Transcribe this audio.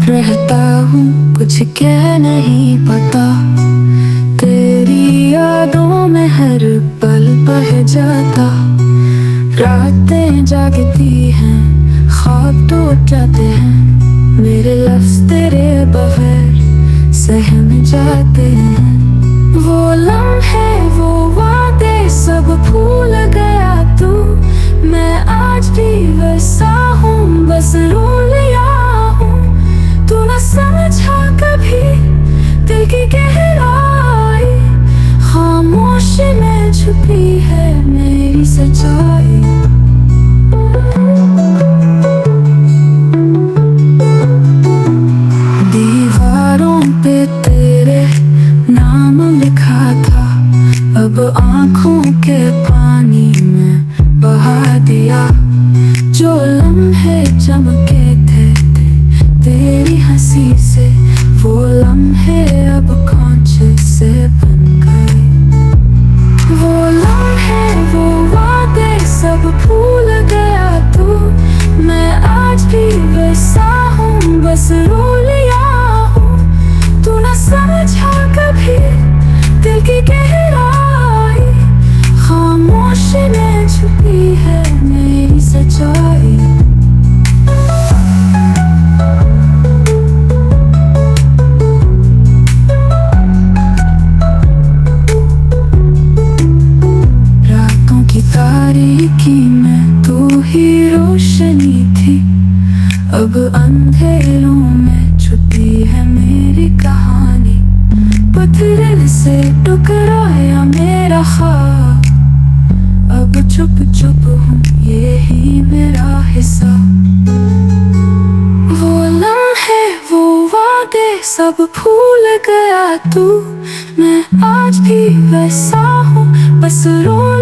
रहता हूँ, कुछ कह नहीं पता। तेरी यादों में हर पल बह जाता। रातें जागती हैं, ख्वाब टूट जाते हैं। मेरे लफ्ज़ तेरे बगैर सहम जाते हैं। वो लम्हे, वो वादे सब भूल गया तू। मैं आज भी वैसा हूँ, बस रो लिया हूँ। तू न समझा कभी दिल की गहराई। खामोशी में छुपी है मेरी सच्चाई। दीवारों पे तेरे नाम लिखा था, अब आँखों के पानी में बहा दिया। जो लम्हे चमके थे तेरी हंसी से, वो लम्हे अब कांच से बन गए। वो लम्हे, वो वादे सब भूल गया तू। मैं आज भी वैसा हूँ, बस रो लिया हूँ। तू न समझा कभी दिल की गहराई। खामोशी में छुपी है मेरी सच्चाई। रातों की तारीकी में तू ही रोशनी थी। अब अंधेरों में छुपी है मेरी कहानी। पत्थर से टकराया मेरा ख्वाब, अब चुप चुप हूँ, यही मेरा हिस्सा। वो लम्हे, वो वादे सब भूल गया तू। मैं आज भी वैसा हूँ, बस रो